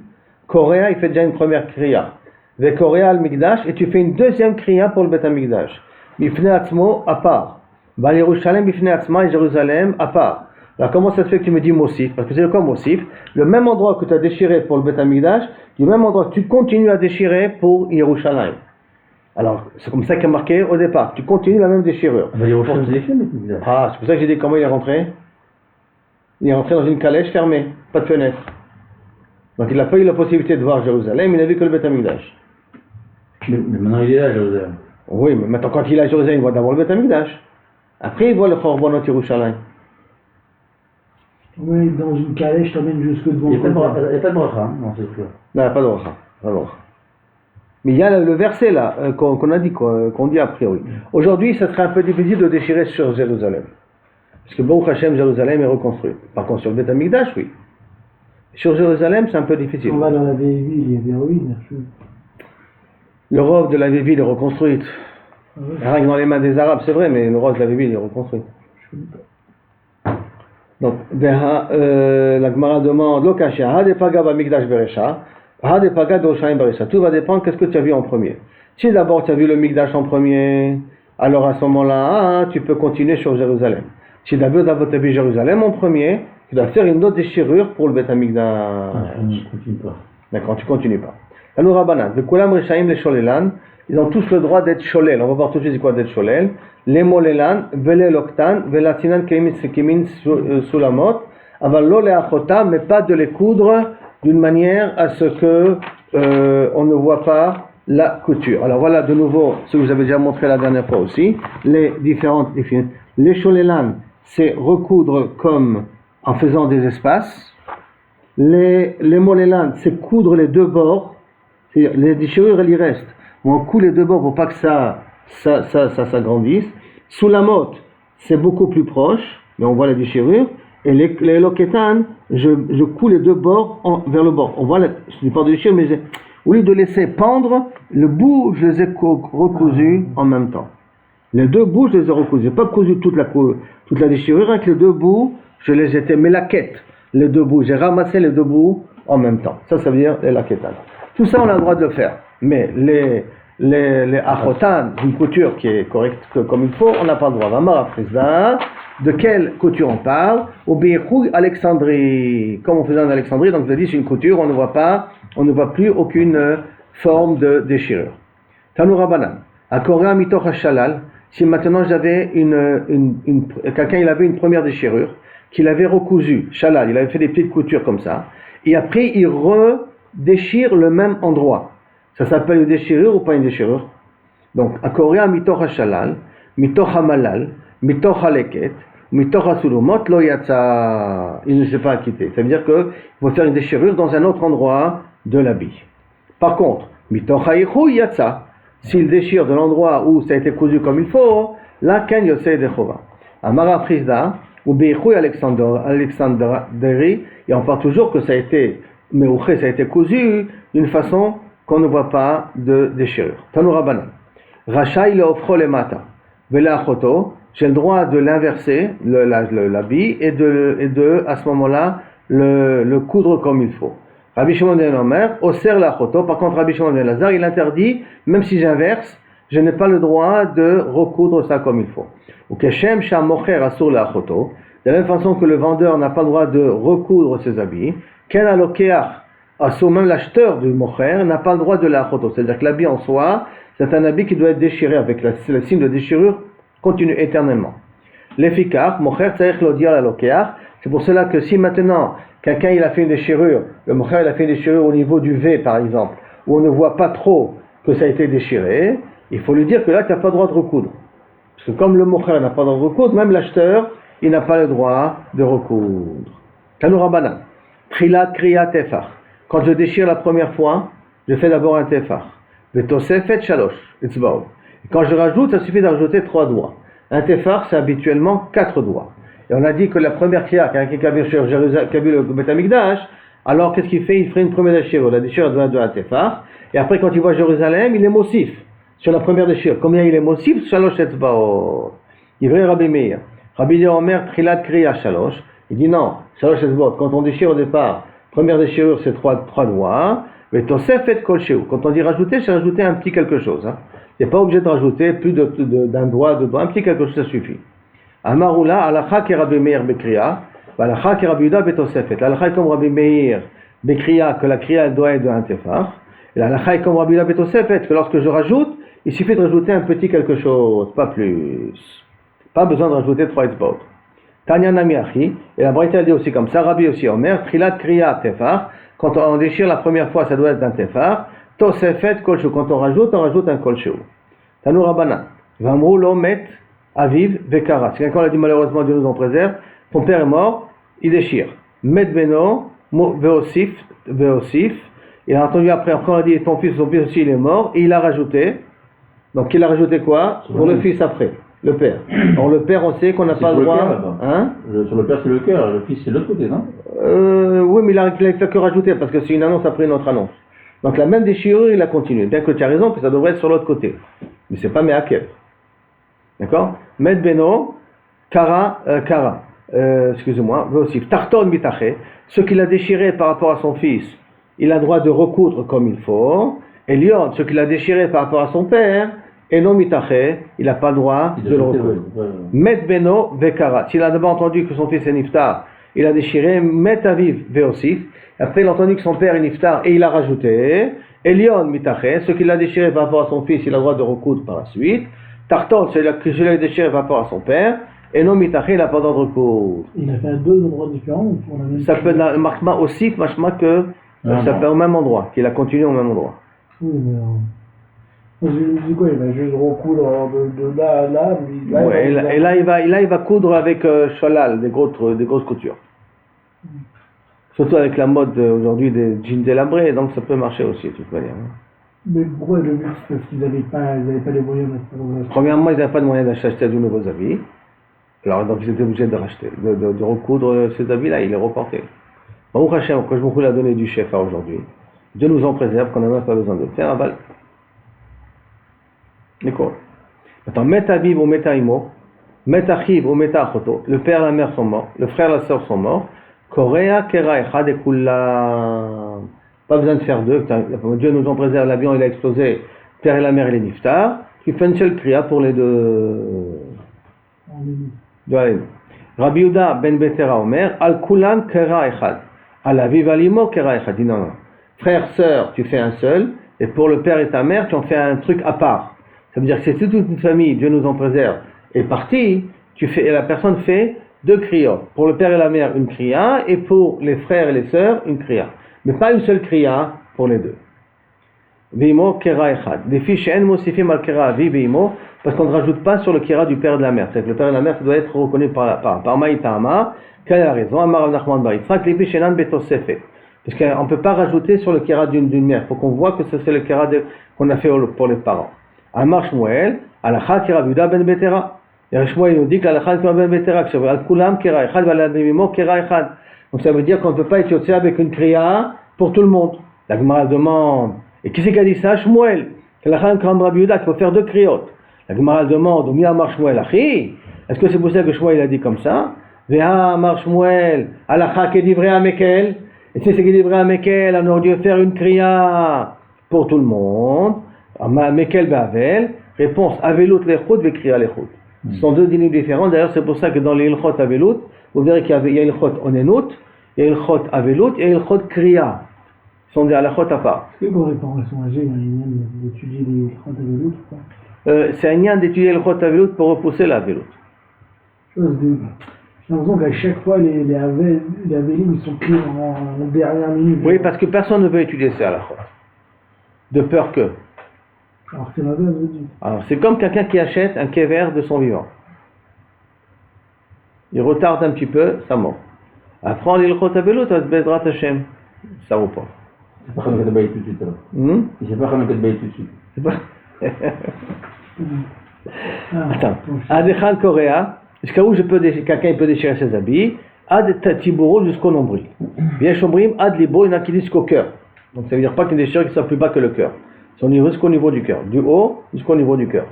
S1: Korea il fait déjà une première kriya. Ve Korea al Mikdash, et tu fais une deuxième kriya pour le Bet Mikdash. Mifne Atzmo à part. Bal Yerushalem Mifne Atzma et Jérusalem à part. Alors comment ça se fait que tu me dis Mosif? Parce que c'est comme Mosif, le même endroit que tu as déchiré pour le Bet Mikdash, le même endroit que tu continues à déchirer pour Yerushalayim. Alors, c'est comme ça qu'il y a marqué au départ. Tu continues la même déchirure.
S4: C'est
S1: c'est pour ça que j'ai dit comment il est rentré. Il est rentré dans une calèche fermée, pas de fenêtre. Donc il n'a pas eu la possibilité de voir Jérusalem, il n'a vu que le Beth Amikdash.
S4: Mais maintenant il est là, Jérusalem.
S1: Oui, mais maintenant quand il est à Jérusalem, il voit d'abord le Beth Amikdash. Après il voit le Khorbonot Yerushalayim.
S2: Oui, dans une calèche, je t'emmène jusque devant le
S4: Il n'y a pas de bracha dans cette fois.
S1: Non, il n'y a pas de bracha. Mais il y a le verset là, qu'on a dit, qu'on dit a priori. Aujourd'hui, ça serait un peu difficile de déchirer sur Jérusalem. Parce que Baruch Hashem, Jérusalem est reconstruit. Par contre, sur le Beth Amikdash, oui. Sur Jérusalem, c'est un peu difficile.
S2: On va dans la vieille ville, il y a des ruines.
S1: Le rov de la vieille ville est reconstruite.
S2: Ah oui.
S1: Rien que dans les mains des Arabes, c'est vrai, mais le rov de la vieille ville est reconstruite. Donc, la Gemara demande, Lokasha, Hadepaga Bamikdash Beresha. Tout va dépendre qu'est-ce que tu as vu en premier. Si d'abord tu as vu le Mikdash en premier, alors à ce moment-là, tu peux continuer sur Jérusalem. Si d'abord tu as vu Jérusalem en premier, tu dois faire une autre déchirure pour le Beth Amikdash. D'accord, tu continues pas. Alors Rabbanan, le Kulam Reshaim les Sholelan, ils ont tous le droit d'être Sholel. On va voir tout de suite quoi d'être Sholel. Les Molelan, Vele Loktan, Velatinan Kemin Sulamot, Aval lo leachota, mais pas de les coudre d'une manière à ce que on ne voit pas la couture. Alors voilà de nouveau ce que vous avez déjà montré la dernière fois aussi, les différentes définitions. Les sholelan, c'est recoudre comme en faisant des espaces. Les molelan, c'est coudre les deux bords. C'est-à-dire, les déchirures, elles y restent. On coud les deux bords pour pas que ça s'agrandisse. Sous la motte, c'est beaucoup plus proche, mais on voit la déchirure. Et les loketan, je couds les deux bords vers le bord. On voit je ne pas de déchirure, mais au lieu de laisser pendre, le bout, je les ai recousus en même temps. Les deux bouts, je les ai recousus. Je n'ai pas cousu toute la déchirure, avec les deux bouts, je les ai mais la quête, les deux bouts, j'ai ramassé les deux bouts en même temps. Ça veut dire les laketan. Tout ça, on a le droit de le faire. Mais les achotan, une couture qui est correcte comme il faut, on n'a pas le droit. Vamar Frisda, de quelle couture on parle? Au Beichou Alexandrie. Comme on faisait en Alexandrie, donc je dis c'est une couture, on ne voit plus aucune forme de déchirure. Tanou Rabbanan, à Korea Mitoch Hashalal, si maintenant j'avais quelqu'un il avait une première déchirure, qu'il avait recousu, Shalal, il avait fait des petites coutures comme ça, Et après, il redéchire le même endroit. Ça s'appelle une déchirure ou pas une déchirure? Donc, Akoria mitoch hashalal, mitoch hamalal, mitoch haleket, mitoch hasulumot lo yatsa. Il ne s'est pas acquitté. Ça veut dire qu'il faut faire une déchirure dans un autre endroit de l'habit. Par contre, mitoch haïchou yatsa. S'il déchire de l'endroit où ça a été cousu comme il faut, là, ken yosei dechova. Amara Frisda, ou Beichou Alexandrie, et on parle toujours que ça a été meuché, ça a été cousu d'une façon qu'on ne voit pas de déchirure. Tanoura Banan. Rachaï le offro le mata. Vela choto, j'ai le droit de l'inverser, l'habit, et de, à ce moment-là, le coudre comme il faut. Rabbi Shimon ben Omer, Oser la choto. Par contre, Rabbi Shimon ben Lazar, il interdit, même si j'inverse, je n'ai pas le droit de recoudre ça comme il faut. Ou Keshem Sham Mocher Asur la choto. De la même façon que le vendeur n'a pas le droit de recoudre ses habits, Ken alokeach Asur, même l'acheteur du Mocher n'a pas le droit de la choto. C'est-à-dire que l'habit en soi, c'est un habit qui doit être déchiré avec le signe de déchirure continue éternellement. L'effikach, Mocher Tzaich Lodir la lokeach. C'est pour cela que si maintenant quelqu'un il a fait une déchirure, le Mocher il a fait une déchirure au niveau du V par exemple, où on ne voit pas trop que ça a été déchiré, il faut lui dire que là tu n'as pas le droit de recoudre. Parce que comme le Mocher n'a pas le droit de recoudre, même l'acheteur il n'a pas le droit de recoudre. Tanoura Banan. Trilat kriya tefach. Quand je déchire la première fois, je fais d'abord un tefach. Vetosefet shalosh etzbaot. Quand je rajoute, ça suffit d'ajouter 3 doigts. Un tefach c'est habituellement 4 doigts. Et on a dit que la première kriya, quelqu'un qui a vu Jérusalem, qui a vu le Beth Amikdash, alors qu'est-ce qu'il fait? Il ferait une première déchirure. La déchirure doit être un tefach. Et après quand il voit Jérusalem, il est mossif. Sur la première déchirure. Combien il est mossif? Shalosh etzbaot. Il vrai Rabbi Meir. Rabbi Omer Trilat Kriya Shalosh. Il dit non, Shalosh etzbaot. Quand on déchire au départ, première déchirure c'est 3 doigts. Mais Tosefet Kol Sheu. Quand on dit rajouter, c'est rajouter un petit quelque chose. Il n'est pas obligé de rajouter plus d'un doigt, 2 doigts. Un petit quelque chose, ça suffit. Amarula, Alacha ke Rabbi Meir Bekriya. Alacha ke Rabbi Yuda Betosefet. L'Alacha est comme Rabbi Meir Bekriya, que la Kriya doit être de un tefach. Et l'Alacha est comme Rabbi Yuda Betosefet, que lorsque je rajoute, il suffit de rajouter un petit quelque chose, pas plus. Pas besoin de rajouter 3 etzbaot. Tanya Nami Achi, et la Braïta dit aussi comme ça, Rabbi aussi Omer, Trilat Kriya Tefach, quand on déchire la première fois, ça doit être d'un tefach, Tosefet Kolchou, quand on rajoute un Kolchou. Tanou Rabbanan, Vamrou lo met Aviv Vekara. Si quelqu'un l'a dit malheureusement, Dieu nous en préserve, ton père est mort, il déchire. Met Beno, Veosif, il a entendu après, quand on a dit son fils aussi il est mort, et il a rajouté. Donc il a rajouté quoi? Pour le fils après, le père. Alors le père, on sait qu'on n'a pas le droit.
S4: Sur le père c'est le cœur, le fils c'est l'autre côté, non?
S1: Oui, mais il a fait que rajouter, parce que c'est une annonce après une autre annonce. Donc la même déchirure, il a continué. Bien que tu as raison, que ça devrait être sur l'autre côté. Mais c'est pas Meakev. D'accord? Med Beno, Kara, excusez-moi, aussi, Tarton Mitaché, ce qu'il a déchiré par rapport à son fils, il a le droit de recoudre comme il faut. Et Lyon, ce qu'il a déchiré par rapport à son père, et non Mitaché, il n'a pas le droit de le recoudre. Met Beno Vekara. S'il a d'abord entendu que son fils est Niftar, il a déchiré Met Aviv Veosif. Après, il a entendu que son père est Niftar et il a rajouté. Elion Mitaché, ce qu'il a déchiré par rapport à son fils, il a le droit de recoudre par la suite. Tarton, celui qu'il a déchiré par rapport à son père. Et non Mitaché, il n'a pas le droit de recoudre.
S2: Il a fait 2 endroits différents.
S1: Ça peut être marquement aussi, machma que ça peut au même endroit, qu'il a continué au même endroit.
S2: Oui, mais je dis quoi, il va juste recoudre de là à là.
S1: Et là, il va coudre avec shalal, des grosses coutures. Surtout avec la mode aujourd'hui des jeans délabrés, donc ça peut marcher aussi de toute manière.
S2: Mais pourquoi le but? Parce qu'ils n'avaient pas les moyens d'acheter.
S1: Premièrement, ils n'avaient pas de moyens d'acheter de nouveaux habits. Alors donc ils étaient obligés de racheter, de recoudre ces habits-là, il les reportait. Baruch Hashem, quand je me l'a donné du chef à aujourd'hui, Dieu nous en préserve, qu'on n'a même pas besoin de le faire, aval. D'accord. Attends, met Aviv ou met Aimo, met Achiv ou met Achoto, le père et la mère sont morts, le frère et la sœur sont morts. Korea Kera Echad et Kula. Pas besoin de faire 2. Dieu nous en préserve, l'avion il a explosé. Père et la mère, il est niftar. Tu fais une seule kriya pour les deux. Rabbi Yuda ben Betera Omer, Al Kulan Kera Echad. Al Aviv Alimo Kera Echad. Dit non. Frère, sœur, tu fais un seul. Et pour le père et ta mère, tu en fais un truc à part. Ça veut dire que c'est toute une famille, Dieu nous en préserve, est partie, et la personne fait 2 kriyot. Pour le père et la mère, une kriya, et pour les frères et les sœurs, une kriya. Mais pas une seule kriya pour les deux. Veimo kera echad. Des fiches en mosifim al kera avi veimo, parce qu'on ne rajoute pas sur le kera du père et de la mère. C'est que le père et la mère, ça doit être reconnu par Maïtama. Quelle est la raison? Amar Nachman Bar Yitzhak, les fiches enan betosefet. Parce qu'on ne peut pas rajouter sur le kera d'une mère. Il faut qu'on voit que c'est le kera qu'on a fait pour les parents. Amar Shmuel, alacha kera Yuda ben Betera. Et Shmuel nous dit que alacha kera ben Betera, que al kulam kera echad, val vimo kera echad. Donc ça veut dire qu'on ne peut pas être yotzé avec une kriya pour tout le monde. La Gemara demande, et qui c'est qui a dit ça? Shmuel. Alacha kera Rabbi Yuda, qu'il faut faire 2 kriyot. La Gemara demande, ou mi amar Shmuel achi? Est-ce que c'est pour ça que Shmuel a dit comme ça? Veha amar Shmuel, alacha kedivre amekel. Et si c'est kedivre amekel, on aurait dû faire une kriya pour tout le monde. Mekel be'avel. Réponse, avelut lechut ve kriya lechut. Ce sont 2 dîners différents. D'ailleurs, c'est pour ça que dans les ilchot avelut, vous verrez qu'il y a ilchot onenut, il y a ilchot avelut, et ilchot kriya. Ce sont des halachot à part.
S2: Est-ce que pour les parents sont âgés, il y a une d'étudier les ilchot avelut ou pas?
S1: C'est un lien d'étudier ilchot avelut pour repousser la avelut.
S2: J'ai l'impression qu'à chaque fois, les avelim, ils sont pris en dernière minute.
S1: Oui, parce que personne ne veut étudier ça halachot. De peur que.
S2: Alors c'est l'inverse, je dis.
S1: Alors, c'est comme quelqu'un qui achète un kever de son vivant. Il retarde un petit peu, ça mort. Apprends l'ilchot avelut, Bezrat Hashem. Ça vaut pas.
S4: C'est pas Hanokat Bayit tout de suite alors. C'est pas Hanokat Bayit tout de suite.
S1: C'est pas. Attends. Adechan Korea, jusqu'à où quelqu'un peut déchirer ses habits, Ad Tiburo jusqu'au nombril. Bien Shombrim, Ad Libo, il y en a qui disent jusqu'au cœur. Donc ça veut dire pas qu'une déchirure qui soit plus bas que le cœur. C'est jusqu'au niveau du cœur. Du haut jusqu'au niveau du cœur.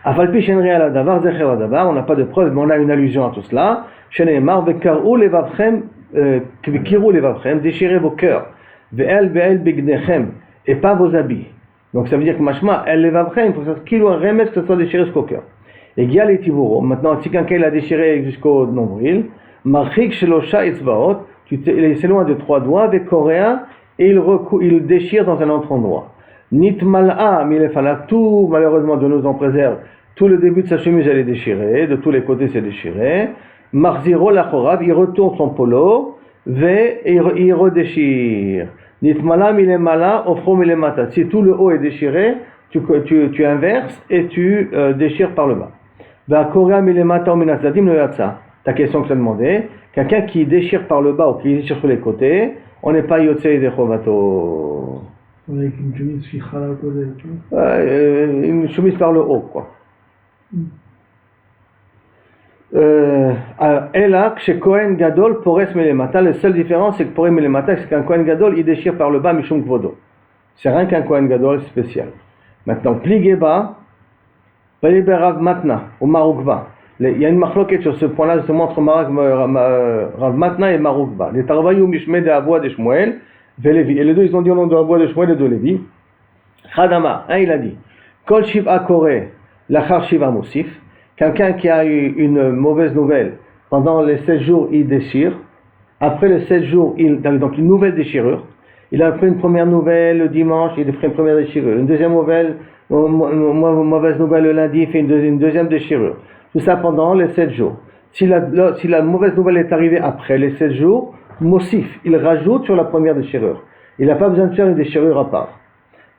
S1: Afalpi Shenri al Davar, Zecher al Davar, on n'a pas de preuve, mais on a une allusion à tout cela. Sheneemar, Vekarou Levavchem, Kirou Levavchem, déchirez vos cœurs. Ve'el Bignechem, et pas vos habits. Donc ça veut dire que Mashma, El Levavchem, il faut que ça soit remet, que ça soit déchiré jusqu'au cœur. Et Gial et Tivoro, maintenant si quelqu'un l'a déchiré jusqu'au nombril, Marchik Shelosha Etzvaot, c'est loin de 3 doigts, avec Coréen, et il déchire dans un autre endroit. Nitmal'a, Milefala, tout, malheureusement, de nous en préserve, tout le début de sa chemise, elle est déchirée, de tous les côtés c'est déchiré. Marziro Lachorav, il retourne son polo, et il redéchire. Nitmala milemala, ofro milemata. Si tout le haut est déchiré, tu inverses et tu déchires par le bas. Va korea milemata ou minazadim le yatsa. Ta question que tu as demandé, quelqu'un qui déchire par le bas ou qui déchire sur les côtés, on n'est pas yotzei de chovato.
S2: Avec une chemise fichra à côté.
S1: Une chemise par le haut, quoi. Ela, chez Kohen Gadol, Pores Melemata, la seule différence c'est que Pores Melemata, c'est qu'un Kohen Gadol, il déchire par le bas Mishum Kvodo. C'est rien qu'un Kohen Gadol spécial. Maintenant, Pligeba, Payeberav Matna, ou Marukva. Il y a une marloquette sur ce point-là, je te montre Rav Matna et Marukva. Les Tarvayou Mishme de Avoua de Shmuel, Velevi. Et les deux, ils ont dit au nom de Avoua de Shmuel et de Lévi. Khadama, il a dit, Kol Shiva Kore, Lachar Shiva Mosif. Quelqu'un qui a eu une mauvaise nouvelle, pendant les 7 jours, il déchire. Après les 7 jours, donc une nouvelle déchirure. Il a pris une première nouvelle le dimanche, il a fait une première déchirure. Une deuxième mauvaise nouvelle le lundi, il fait une deuxième déchirure. Tout ça pendant les 7 jours. Si la mauvaise nouvelle est arrivée après les 7 jours, Mosif, il rajoute sur la première déchirure. Il n'a pas besoin de faire une déchirure à part.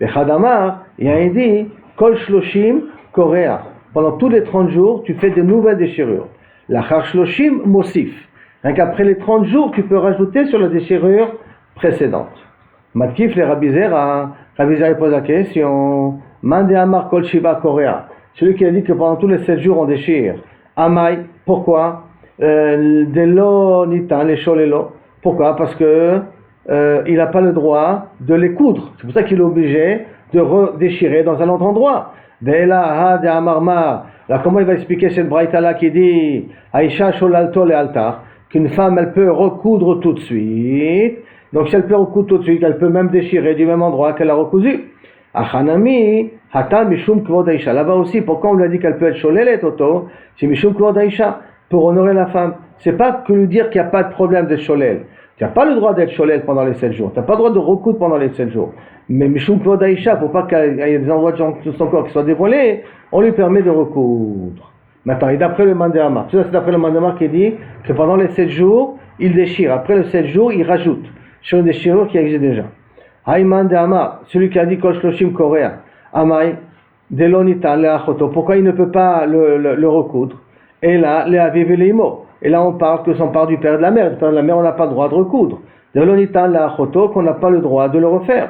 S1: Et Khadamar, il a dit, Kol Shloshim Korea. Pendant tous les 30 jours, tu fais de nouvelles déchirures. La Shloshim Mosif. Donc après les 30 jours, tu peux rajouter sur la déchirure précédente. Matkif les Rabizera pose la question. Mande Amar Kol Shiva Korea. Celui qui a dit que pendant tous les 7 jours on déchire. Amai, pourquoi? Delo Nitan, les Sholelo. Pourquoi? Parce que il n'a pas le droit de les coudre. C'est pour ça qu'il est obligé de redéchirer dans un autre endroit. Là, comment il va expliquer cette braïta-là qui dit Aïcha sholalto le altar, qu'une femme elle peut recoudre tout de suite. Donc si elle peut recoudre tout de suite, elle peut même déchirer du même endroit qu'elle a recousu. Achanami, hata mishum kvod Aïcha. Là-bas aussi, pourquoi on lui a dit qu'elle peut être sholelet auto? C'est mishum kvod Aïcha, pour honorer la femme. C'est pas que lui dire qu'il n'y a pas de problème de sholel. Tu n'as pas le droit d'être sholel pendant les 7 jours. Tu n'as pas le droit de recoudre pendant les 7 jours. Mais Mishum Kvod Aïcha, pour pas qu'il y ait des endroits de son corps qui soient dévoilés, on lui permet de recoudre. Maintenant, et d'après le Mandéamar, tout ça c'est d'après le Mandéamar qui dit que pendant les 7 jours, il déchire. Après les 7 jours, il rajoute sur une déchirure qui existe déjà. Haï Mandéamar, celui qui a dit Kol Shloshim Korea, Amai, Delonita Leachoto, pourquoi il ne peut pas le recoudre? Et là, Leaviv et Leimo. Et là, on parle que son part du père de la mère. Du père de la mère, on n'a pas le droit de recoudre. Delonita Leachoto, qu'on n'a pas le droit de le refaire.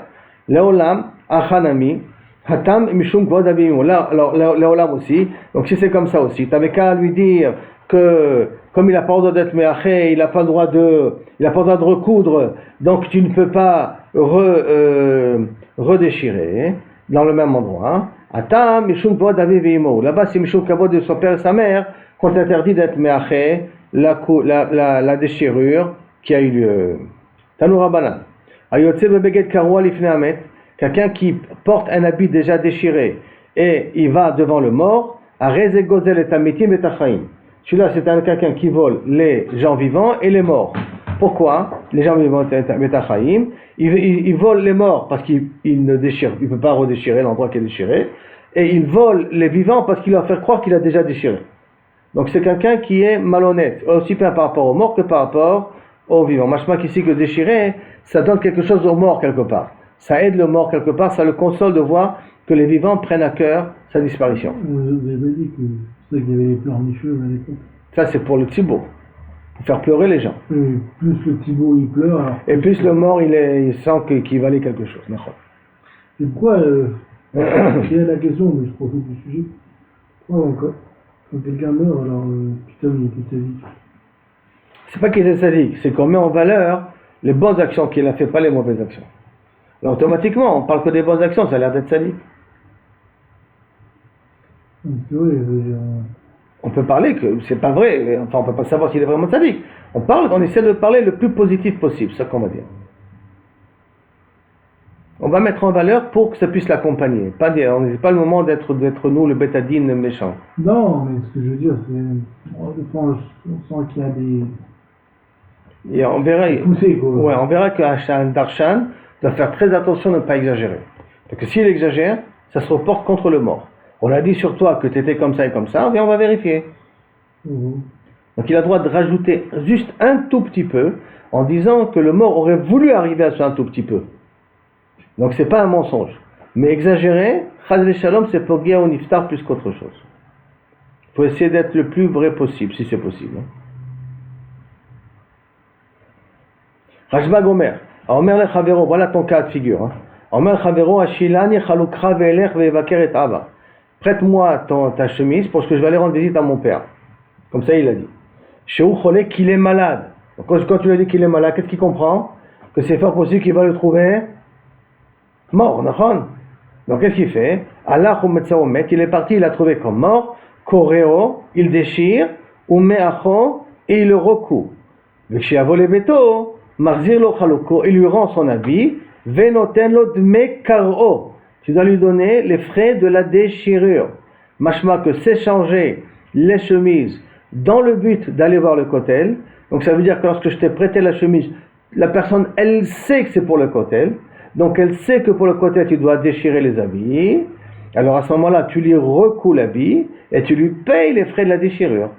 S1: Leolam, Achanami, Hatam Mishum Kvod Abimimo. Là, alors, Leolam aussi. Donc, si c'est comme ça aussi, tu n'avais qu'à lui dire que, comme il n'a pas le droit d'être méaché, il n'a pas le droit de recoudre, donc tu ne peux pas redéchirer dans le même endroit. Atam Mishum Kvod Abimimo. Là-bas, c'est Mishum Kvod de son père et sa mère qu'on t'interdit d'être méaché la déchirure qui a eu lieu. Tanou Rabbanan. Ayotse Bebeged Karwa Lifnei Hamet. Quelqu'un qui porte un habit déjà déchiré et il va devant le mort, à Rezegozel et Tamitim et Tachaim. Celui-là, c'est quelqu'un qui vole les gens vivants et les morts. Pourquoi? Les gens vivants et Tachaim, il vole les morts parce qu'il ne déchire, il ne peut pas redéchirer l'endroit qui est déchiré, et il vole les vivants parce qu'il leur fait croire qu'il a déjà déchiré. Donc c'est quelqu'un qui est malhonnête, aussi bien par rapport aux morts que par rapport aux vivants. Machma qui sait que déchirer, ça donne quelque chose aux morts quelque part. Ça aide le mort quelque part, ça le console de voir que les vivants prennent à cœur sa disparition.
S2: Vous avez dit que c'est ça qu'il y avait les pleurs nicheux à l'époque.
S1: Ça c'est pour le Thibaut, pour faire pleurer les gens.
S2: Et plus le Thibaut il pleure, alors
S1: et plus le mort il sent qu'il valait quelque chose.
S2: Et pourquoi, il y a la question, mais je profite du sujet, pourquoi encore, quand quelqu'un meurt, alors putain il était sadique?
S1: C'est pas qu'il était sadique, c'est qu'on met en valeur les bonnes actions qu'il a fait, pas les mauvaises actions. Alors, automatiquement, on parle que des bonnes actions, ça a l'air d'être sadique.
S2: C'est vrai,
S1: on peut parler que c'est pas vrai, enfin on peut pas savoir s'il est vraiment sadique. On essaie de parler le plus positif possible, c'est ça qu'on va dire. On va mettre en valeur pour que ça puisse l'accompagner. C'est pas le moment d'être nous le bétadine méchant.
S2: Non, mais ce que je veux dire, c'est on sent qu'il y a des...
S1: Et on verra,
S2: poussé, quoi.
S1: Ouais, on verra que un darshan doit faire très attention de ne pas exagérer. Parce que s'il exagère, ça se reporte contre le mort. On a dit sur toi que tu étais comme ça et comme ça, et on va vérifier. Donc il a le droit de rajouter juste un tout petit peu, en disant que le mort aurait voulu arriver à ce un tout petit peu. Donc c'est pas un mensonge. Mais exagérer, Chaz Shalom, c'est pour guérir au niftar plus qu'autre chose. Il faut essayer d'être le plus vrai possible, si c'est possible. Rajbag Omer. Omer le Chavero, voilà ton cas de figure. Omer le Chavero, Ashilani Chalukra ve'elech ve'evaker et ava. Prête-moi ta chemise parce que je vais aller rendre visite à mon père. Comme ça il a dit. Shehu Cholek, qu'il est malade. Donc, quand tu lui as dit qu'il est malade, qu'est-ce qu'il comprend? Que c'est fort possible qu'il va le trouver mort, d'accord? Donc qu'est-ce qu'il fait? Allah il est parti, il l'a trouvé comme mort. Koréo, il déchire. Umeacho, et il le recoue. Vekshiavo le beto. Marzir lo chaloko, il lui rend son habit, venoten lo dme karo. Tu dois lui donner les frais de la déchirure. Machma que s'échanger les chemises dans le but d'aller voir le kotel. Donc ça veut dire que lorsque je t'ai prêté la chemise, la personne elle sait que c'est pour le kotel. Donc elle sait que pour le kotel tu dois déchirer les habits. Alors à ce moment-là tu lui recouds l'habit et tu lui payes les frais de la déchirure.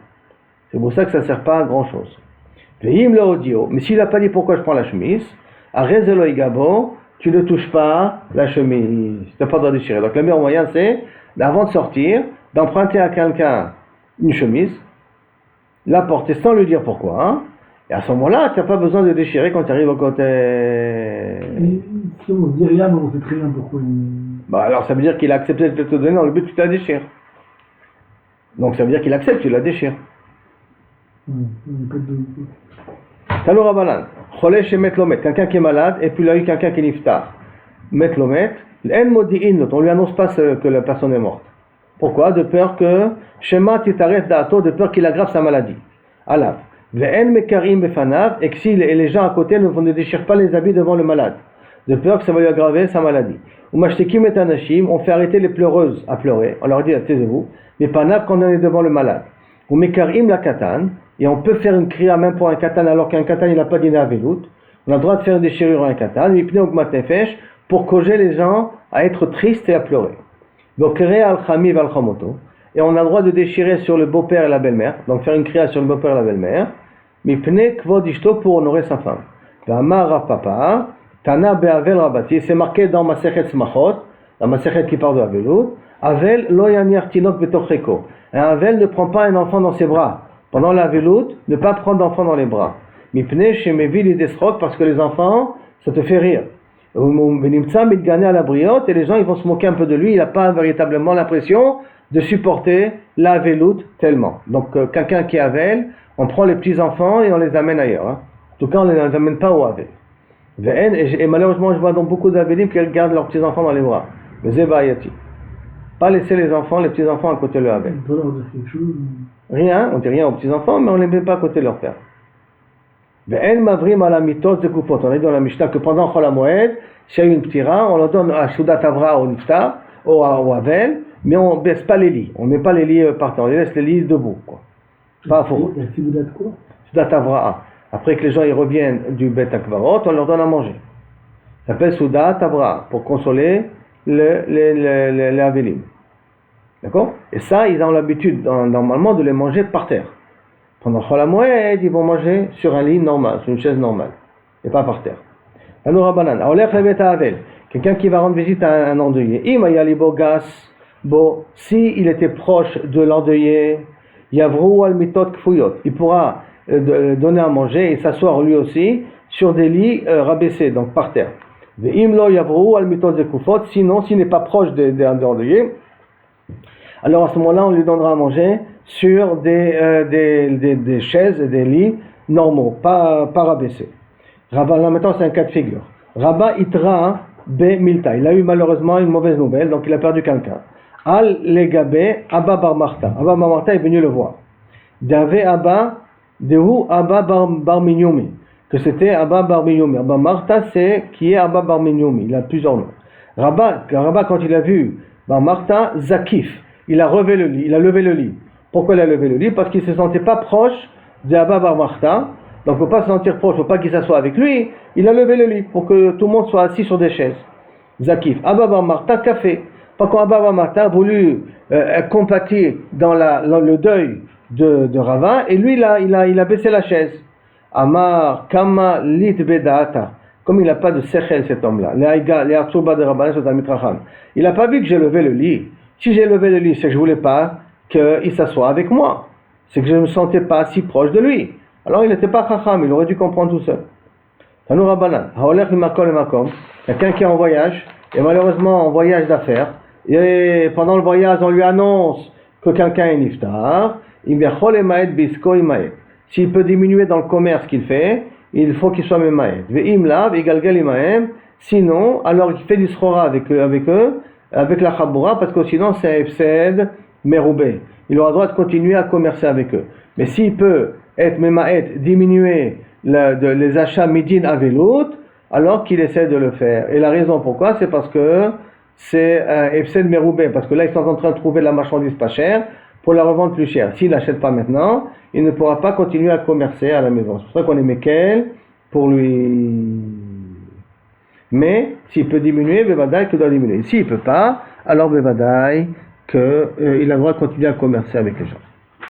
S1: C'est pour ça que ça ne sert pas à grand chose. Mais s'il n'a pas dit pourquoi je prends la chemise, tu ne touches pas la chemise, tu n'as pas le droit de déchirer. Donc le meilleur moyen c'est, avant de sortir, d'emprunter à quelqu'un une chemise, la porter sans lui dire pourquoi, et à ce moment-là, tu n'as pas besoin de déchirer quand tu arrives au côté.
S2: Et si on ne dit rien, mais on sait très bien pourquoi.
S1: Bah alors ça veut dire qu'il a accepté de te donner dans le but que tu la déchires. Donc ça veut dire qu'il accepte, tu la déchires. Talo Rabbanan, Cholé chez Metlomet, quelqu'un qui est malade, et puis il a eu quelqu'un qui est niftar. Metlomet, l'en modi'in, on lui annonce pas que la personne est morte. Pourquoi? De peur que, Shema titaret da'ato, de peur qu'il aggrave sa maladie. Alav. L'en mekarim befanav, et que si les gens à côté ne déchirent pas les habits devant le malade. De peur que ça va lui aggraver sa maladie. Ou mashtikim et anashim, on fait arrêter les pleureuses à pleurer. On leur dit, taisez-vous. Mais panav quand on est devant le malade. Ou mekarim la katan, et on peut faire une kriya même pour un katan alors qu'un katan il n'a pas dîné à velout. On a le droit de faire une déchirure à un katan, pour causer les gens à être tristes et à pleurer. Donc al khami val khamoto, et on a le droit de déchirer sur le beau-père et la belle-mère, donc faire une kriya sur le beau-père et la belle-mère, mipne kvod ishto pour honorer sa femme. Ve'amar Rav Papa, Tana be'avel rabati, c'est marqué dans Masechet Smachot, la Masechet qui parle de Avelut, Avel lo yaniach tinok betocheko. Un Avel ne prend pas un enfant dans ses bras. Pendant la Avelut, ne pas prendre d'enfant dans les bras. Mipne shemevi lidesrok, parce que les enfants, ça te fait rire. Venimtsa mitgane à la briotte, et les gens ils vont se moquer un peu de lui, il n'a pas véritablement l'impression de supporter la Avelut tellement. Donc quelqu'un qui est Avel, on prend les petits enfants et on les amène ailleurs. Hein. En tout cas, on ne les amène pas au Avel. Et malheureusement, je vois donc beaucoup d'Avelim qui gardent leurs petits enfants dans les bras. Mais Zébaïati. Pas laisser les enfants, les petits enfants à côté de leur Avel.
S2: On peut leur dire quelque chose.
S1: Rien, on dit rien aux petits enfants, mais on ne les met pas à côté de leur père. On a dit dans la Mishnah que pendant Chol HaMoed, s'il y a eu une ptira, on leur donne à Shudat Avra au Niftar, au Avel, mais on ne baisse pas les lits. On ne met pas les lits par terre, on laisse les lits debout. Quoi. Pas à faux.
S2: Il y a Shudat quoi?
S1: Shudat Avra. Après que les gens ils reviennent du Bet Akvarot, on leur donne à manger. Ça s'appelle Shudat Avra, pour consoler les Avelim. D'accord? Et ça, ils ont l'habitude normalement de les manger par terre. Pendant Chol HaMoed, ils vont manger sur un lit normal, sur une chaise normale, et pas par terre. Alors, Rabanan, quelqu'un qui va rendre visite à un endeuillé. Si il était proche de l'endeuillé, Yavrou al mitot kfuyot, il pourra donner à manger et s'asseoir lui aussi sur des lits rabaissés, donc par terre. Sinon, s'il n'est pas proche des endeuillés, alors à ce moment-là, on lui donnera à manger sur des chaises et des lits normaux, pas rabaissés. Rabba, là maintenant c'est un cas de figure. Rabba itra be milta. Il a eu malheureusement une mauvaise nouvelle, donc il a perdu quelqu'un. Al legabe Abba bar Marta. Abba bar Marta est venu le voir. Dave Abba, dehu Abba bar Minyomi. Que c'était Abba bar Minyomi. Abba Marta c'est qui est Abba bar Minyomi. Il a plusieurs noms. Rabba quand il a vu bar Marta, Zakif. Il a levé le lit. Pourquoi il a levé le lit? Parce qu'il ne se sentait pas proche d'Abba bar Marta. Donc il ne faut pas se sentir proche, il ne faut pas qu'il s'assoie avec lui. Il a levé le lit pour que tout le monde soit assis sur des chaises. Zakif. Abba bar Marta, café. Par contre, Abba bar Marta a voulu compatir dans le deuil de Rava, et lui il a baissé la chaise. Amar kama lit bedata. Comme il n'a pas de sechel cet homme-là. Il n'a pas vu que j'ai levé le lit. Si j'ai levé le lit, c'est que je ne voulais pas qu'il s'assoie avec moi. C'est que je ne me sentais pas si proche de lui. Alors il n'était pas chacham, il aurait dû comprendre tout seul. Tanu Rabbanan, haolech mimakom lemakom. Quelqu'un qui est en voyage, et malheureusement en voyage d'affaires, et pendant le voyage on lui annonce que quelqu'un est niftar, s'il peut diminuer dans le commerce qu'il fait, il faut qu'il soit memaed. Sinon, alors il fait du srora avec eux, avec la Chaboura, parce que sinon c'est un Efsed Meroubé. Il aura le droit de continuer à commercer avec eux. Mais s'il peut être Memaet, diminuer les achats Midin Avelut, alors qu'il essaie de le faire. Et la raison pourquoi, c'est parce que c'est un Efsed Meroubé, parce que là ils sont en train de trouver la marchandise pas chère pour la revendre plus chère. S'il n'achète pas maintenant, il ne pourra pas continuer à commercer à la maison. C'est pour ça qu'on est Mekel pour lui. Mais s'il peut diminuer, Bevadaï qu'il doit diminuer. S'il ne peut pas, alors Bevadaï qu'il a le droit de continuer à commercer avec les gens.